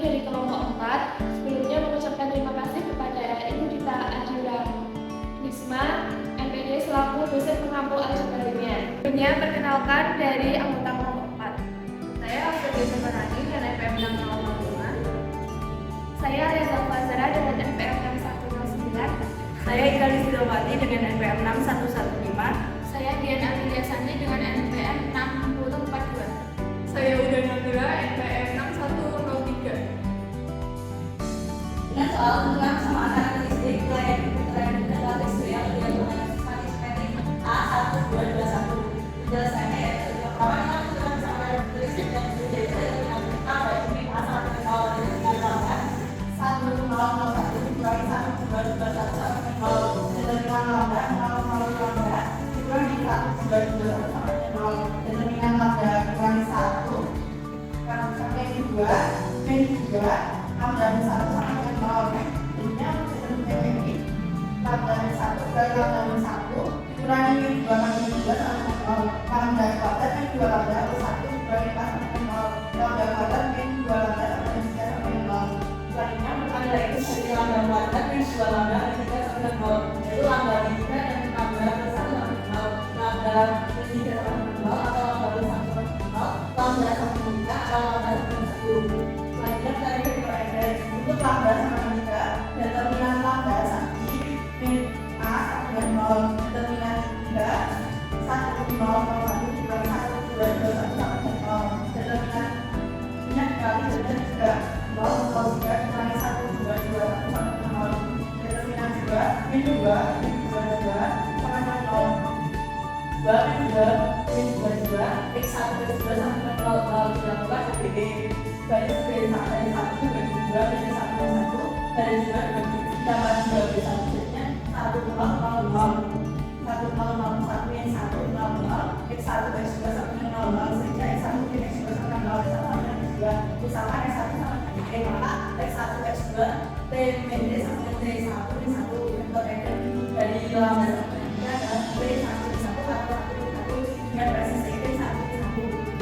dari kelompok 4 sebelumnya mengucapkan terima kasih kepada Ibu Dita Adira Risma, MPD selaku dosen pengampu aljabaranya. Sebelumnya perkenalkan dari anggota kelompok 4. Saya Australia Semarani dengan NPM 6005. Saya Reza Fazara dengan NPM 6109. Saya Ika Lisdawati dengan NPM 6115. Saya Dian Amelia Santi dengan NPM 6042. Saya Uda Nandura, NPM 6103. Dengan soal tentang kesamaan karakteristik wilayah kementerian dan tekstual yang mengenai spesifik A1221. Penjelasannya yaitu pertama tentang kesamaan karakteristik dan berbeda dengan kita baik ini pasal kalau dari diterangkan 1001 dikurangi 1221 sampai 0 determinan lambda 0,0 dikurangi 1221 sampai 0 determinan lambda dikurangi 1 sampai 2 P2 lambda 1 sampai 0 jadinya ini lambda 1 dari lambda 1 dikurangi P2 kali 2 sampai 0 lambda kuadrat P2 lambda 1 dikurangi 4 sampai 0 lambda kuadrat P2 lambda sampai 3 sampai 0 selanjutnya berkali itu dari lambda kuadrat P2 lambda 3 sampai 0 yaitu lambda 3 dan lambda 1 sampai 0 lambda 3 sampai 0 atau lambda 1 sampai 0 lambda sampai 3 atau lambda sampai 1 selanjutnya dari perbandingan untuk lambda sama 3 determinan lambda sakti A sampai 0 determinan 3 1 0 1 dikurangi 1 2 2 1 sampai 0 determinan nya dikali dengan 3 0 0 3 dikurangi 1 2 2 1 sampai 0 determinan 2 min 2 min 2 2 sampai 0 2 min 2 min 2 2 x 1 x 2 sampai 0 0 dilakukan BB garis B sampai 1 bagi 2 bagi 1 bagi 1 garis 2 bagi tambah 2 bagi 1 jadinya 1 0 0 0 1 0 0 1 min 1 0 0 x 1 x 2 sampai 0 0 sehingga x 1 min x 2 sampai 0 sama dengan x 2 misalkan x 1 sama dengan D maka x 1 x 2 T min D sampai T 1 min 1 vektor dari lambda sampai D adalah T 1 min 1 atau 1 min 1 dengan basis T 1 min 1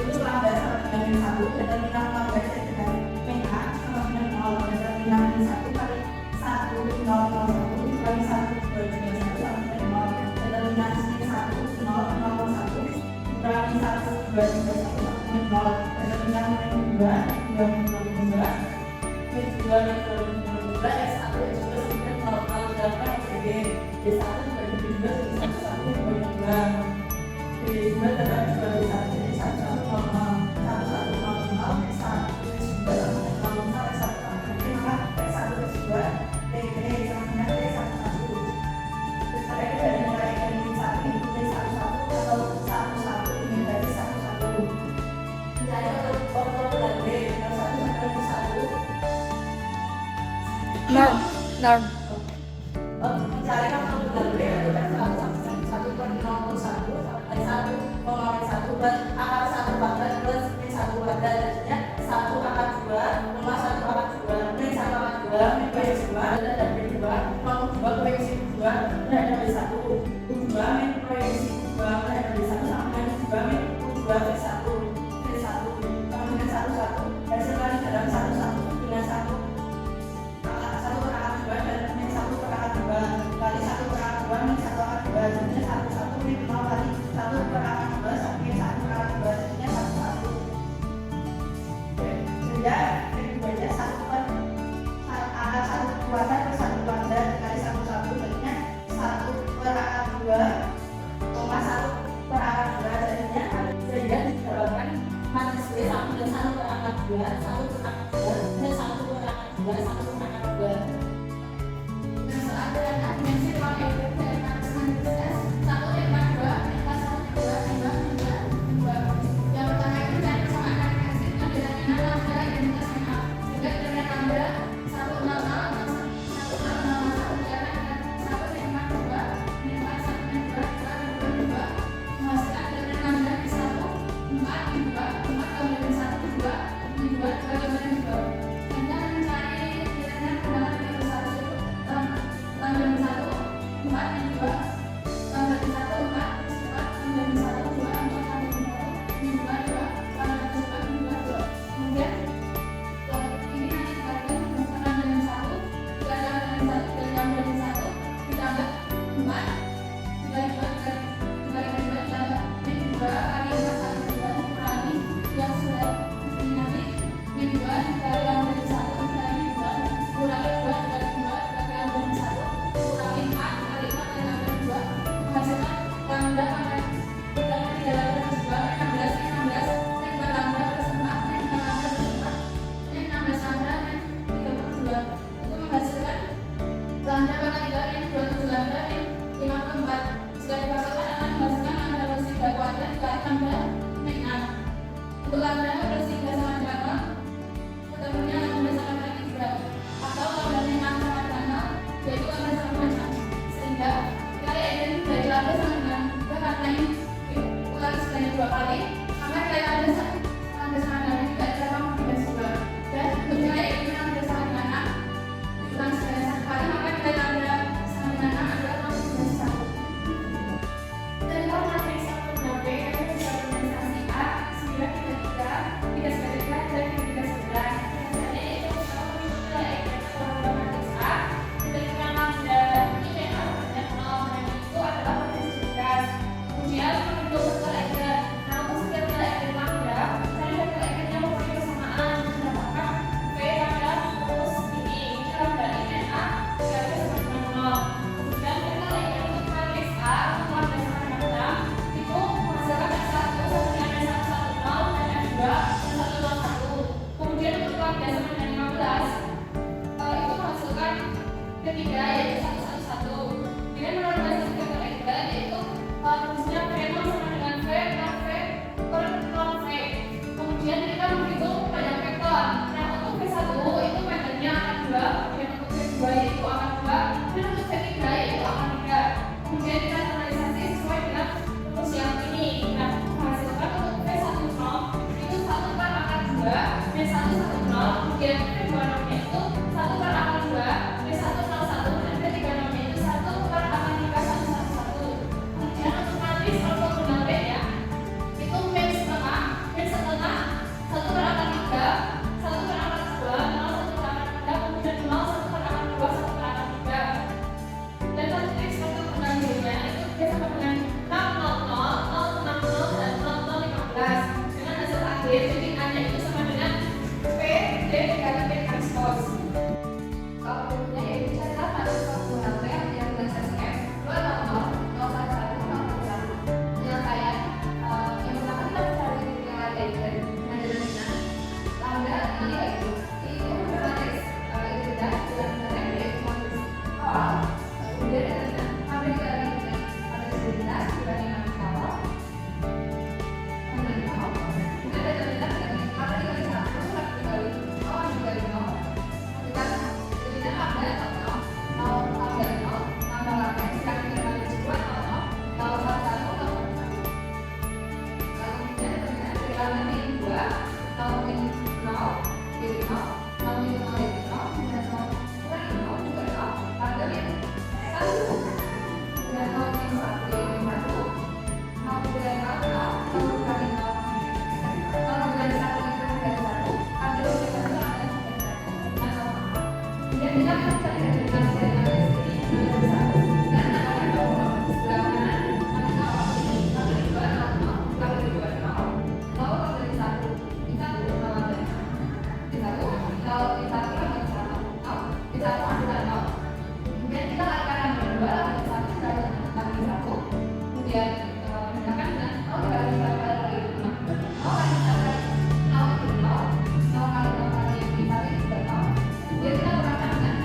itu lambda sama dengan min 1 determinan lambda dengan min A sama dengan 0 determinan min 1 kali 1 min 0 0 1 dikurangi 1 2 2 1 sama dengan 0 determinan min 1 0 0 1 dikurangi 1 2 2 1 sama dengan 0 determinan min 2 2 min 2 min 2 min 2 min 2 min 2 x 1 x 2 sampai 0 0 dapat D D1 dibagi D2 jadi 1 1 dibagi 2 D2 dapat dibagi 1 jadi 1 1 0 0 1 1 0 0 x 1 x 2 sama dengan 0 0 x 1 sama dengan maka x 1 x 2 D D sama dengan D 1 1 terus mereka dari nilai n min 1 itu D 1 1 atau 1 1 ini dari 1 1 mencari ortogonal D dari 1 sampai 1 norm mencari ortogonal D itu dari 1 sampai 1 per 0 1 sampai 1 1 plus akar 1 kuadrat plus min 1 kuadrat jadinya 1 akar 2 1 akar 2 min 1 akar 2 min P 2 dan P 2 2 proyeksi 2 berada di 1 U2 min proyeksi 2 berada di 1 sama dengan 2 min U2 P 1 P 1 sama dengan 1 1 hasil kali dalam 1 1 dengan 1 1 per akar 2 dan min 1 per akar 2 kali 1 per akar 2 min 1 akar 2 jadinya 1 1 min 0 kali 1 per akar 2 sampai 1 per akar 2 jadinya 1 1 sehingga kedua-duanya 1 per akar 1 kuadrat per 1 kuadrat dikali 1 1 jadinya 1 per akar 2 1 per akar 2 jadinya sehingga didapatkan matriks B sama dengan 1 per akar 2 1 per akar 2 dan 1 per akar 2 1 per akar 2 Soal dengan dimensi ruang elektrik dari matriks matriks S 1 lima 2 minta 1 2 2 2 2. Yang pertama itu dari kesamaan karakteristik dengan determinan lambda identitas min A sehingga determinan lambda 1 0 0 atau 1 0 0 1 jalan dengan 1 lima 2 minta 1 min 2 2 min 2 menghasilkan determinan lambda min 1 4 min 2 4 kali min 1 2 min 2 2 kali min 2. Dan mencari determinan pendapat min 1 lambda min 1 4 min 2 lambda 2 dikali lambda 1 dikali 2 kurangi 2 dikali 2 dikali lambda 1 kurangi 4 dikali 4 dikali lambda 2 menghasilkan lambda pangkat 3 lambda plus 2 16 16 2 lambda plus 4 2 lambda plus 4 16 lambda 32 itu menghasilkan lambda pangkat 3 27 lambda 54 jika dipaksakan akan menghasilkan lambda plus 3 kuadrat dikali lambda 6 untuk lambda plus 3 sama dengan 0 ketemunya lambda sama dengan 3 atau lambda 6 sama dengan 0 yaitu lambda sama macam sehingga nilai eigen dari lambda sama dengan 3 karena ini ulang sebanyak 2 kali maka nilai lambda sama dengan juga dalam dibagi 2 dan untuk nilai eigen lambda sama dengan 6 diulang sebanyak 1 kali maka nilai lambda sama dengan 6 adalah 0,1 dari matriks formula B yang bisa organisasi A 9 3 3 dan 3 jadi itu kalau nilai eigen formula matriks A ketika lambda ini dan 0 dan itu adalah posisivitas kemudian untuk vektor eigen nah untuk setiap nilai eigen lambda cari vektor eigennya mempunyai kesamaan mendapatkan V lambda plus ini lambda eigen A dikali sama dengan 0 kemudian vektor eigen untuk matriks A untuk lambda sama dengan 6 itu menghasilkan F1 sama dengan F1 0 dan F2 1 kemudian untuk lambda sama dengan 15 itu menghasilkan ketiga yaitu 1 dengan menormalisasi vektor eigen yaitu rumusnya V0 sama dengan V per 0 V kemudian kita menghitung banyak vektor nah untuk V1 itu metodenya akan 2 dan untuk V2 yaitu akan 2 dan untuk V3 yaitu akan 3 kemudian kita normalisasi sesuai dengan rumus yang ini nah menghasilkan untuk V1 0 itu 1 per akar 2 V1 1 0 kemudian V2 0 itu 1 per akar 2 V1 0 1 dan V3 0 itu 1 per akar 3 1 1 1 kemudian untuk matriks ortogonal B ya itu V setengah 1 per akar 3 1 per akar 2 0 1 per akar 3 kemudian 0 1 per akar 2 1 per akar 3 dan matriks ortogonal B nya itu V sama dengan 6 0 0 0 6 0 dan 0 0 15 dengan hasil akhir jadi A nya itu sama dengan V D dikali V transpose kalau berikutnya yaitu carilah matriks ortogonal B yang organisasi F 2 0 0 0 1 1 0 1 penyelesaian yang pertama kita mencari nilai eigen nah dengan lambda nilai itu bermatriks identitas dengan nilai yaitu matriks awal kemudian dengan lambda dikali dengan matriks identitas dibanding matriks awal kemudian 0 kemudian ada identitas dengan lambda dikali 1 lambda dikali 0 dikali 0 kita jadinya lambda 0 lambda 0 lambda lambda dikali dengan matriks 2 0 0 0 1 kemudian dari lambda min 2 0 min 0 jadi 0 0 min 0 jadi 0 kemudian 0 kurangi 0 juga 0 lambda min 1 kemudian 0 min 1 jadi 1 0 kurangi 0 0 0 kurangi 0 0 kurangi 1 itu dari 1 lambda min 1 lambda dengan 0 kemudian kita akan cari identitas dari matriks ini lambda 1 dan akan ada sebelah kanan lambda awal ini lambda 2 0 0 lambda 2 0 0 lambda 1 di 1 lambda di 1 0 di 1 lambda 1 0 di 1 adalah 0 kemudian kita akan lambda 2 lambda 1 dikali lambda 1 kemudian menggunakan dengan 0 dikali 1 kali 5 0 kali 1 kali 0 itu 0 0 kali 0 kali 5 itu 0 kemudian kita gunakan dengan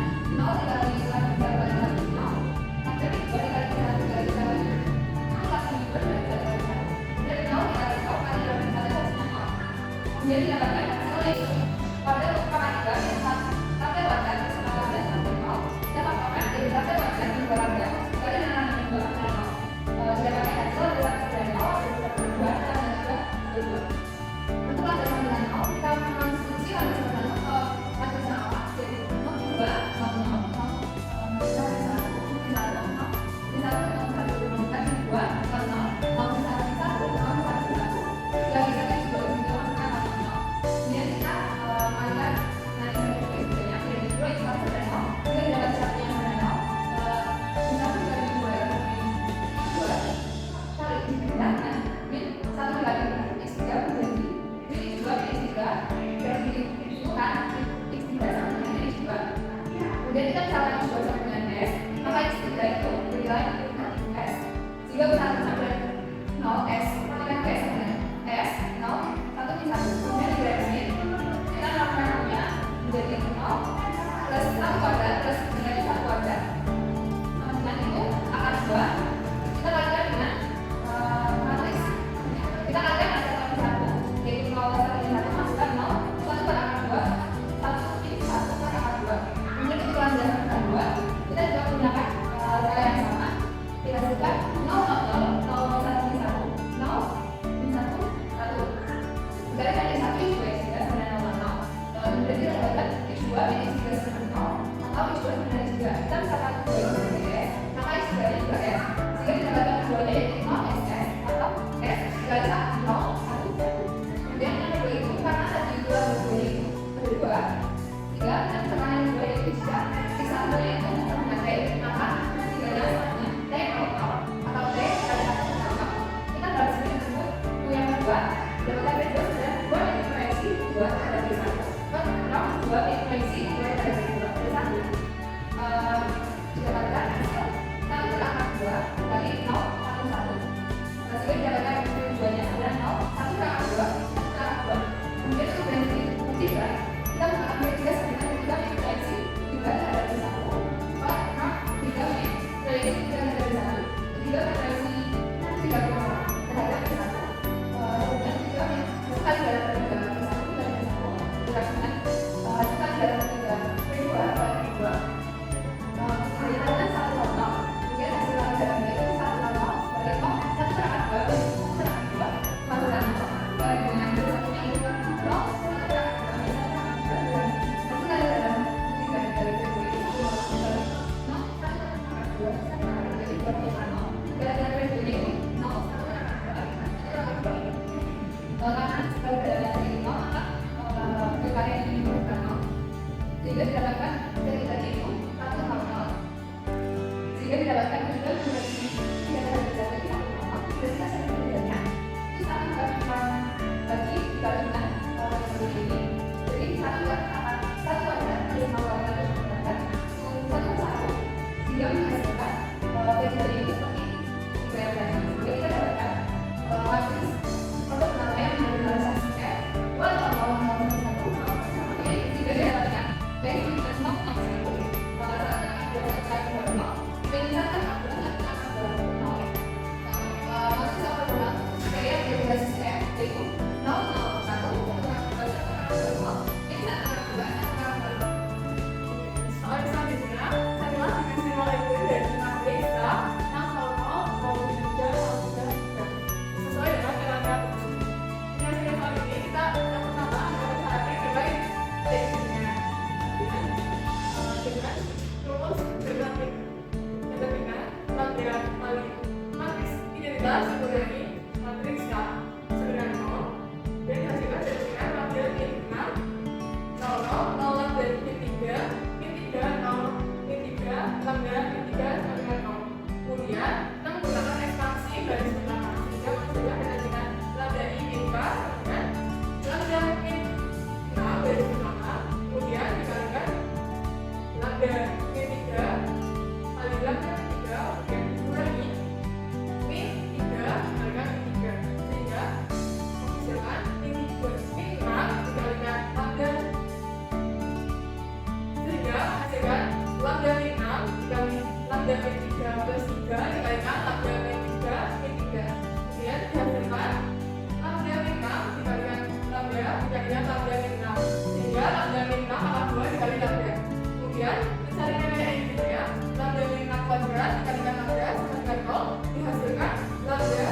Kemudian mencari nilai x-nya, lambda min 6 kuadrat dikalikan lambda sama dengan 0 dihasilkan lambda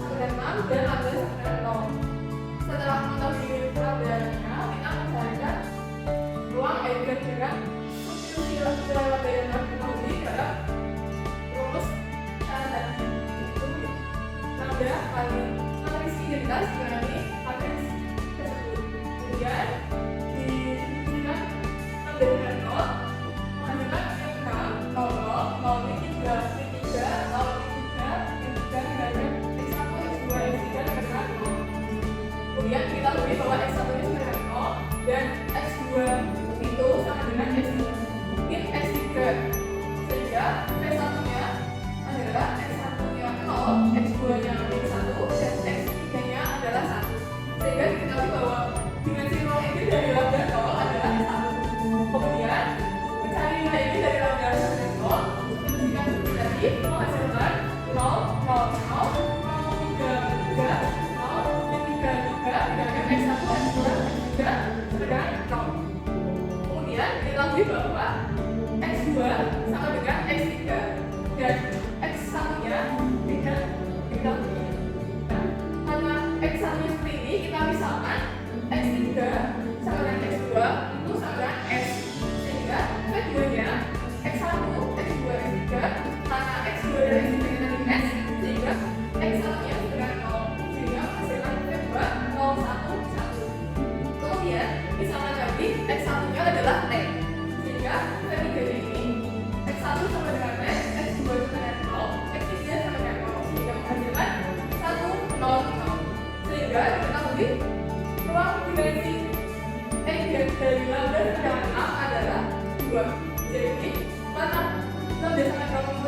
sama dengan 6 dan lambda sama dengan 0. Setelah mengetahui lambda-nya, kita mencarikan ruang eigen dengan substitusi lambda dan lambda dalam rumus cara tadi. Itu lambda kali matriks identitas dikali matriks tersebut. Kemudian diberikan lambda dengan 0 menghasilkan 6, 0, 0, 0, 3, 3, 0, 3, 3 dikalikan x1, x2, x3 dikalikan 0. Kemudian kita ketahui bahwa x1 nya sama dengan 0 dan x2 itu sama dengan x3 sehingga x1 nya adalah x1 nya 0, x2 nya min 1 dan x3 nya adalah 1 sehingga diketahui bahwa dimensi ruang ini dari lambda 0 adalah 1. Kemudian mencari nilai ini dari lambda sama dengan 0 substitusikan seperti tadi menghasilkan 0, 0, 0, 0, 3, 3, 0, 3, 3 dengan x1, x2, x3 dengan 0. Kemudian diketahui bahwa x2 sama dengan x3 dan x1 nya tidak diketahui. Nah, karena x1 nya seperti ini, kita misalkan x3 sama dengan x2 itu sama dengan s sehingga v2 nya x1, x2, x3 karena x2 dan x3 nya tadi s sehingga x1 nya dengan 0 sehingga menghasilkan v2 0, 1, 1. Kemudian misalkan lagi x1 nya adalah t sehingga v3 nya ini x1 sama dengan t, x2 sama dengan 0, x3 sama dengan 0 sehingga menghasilkan 1, 0, 0 sehingga diketahui ruang dimensi eigen dari lambda sama dengan 6 adalah 2. Jadi karena lambda sama dengan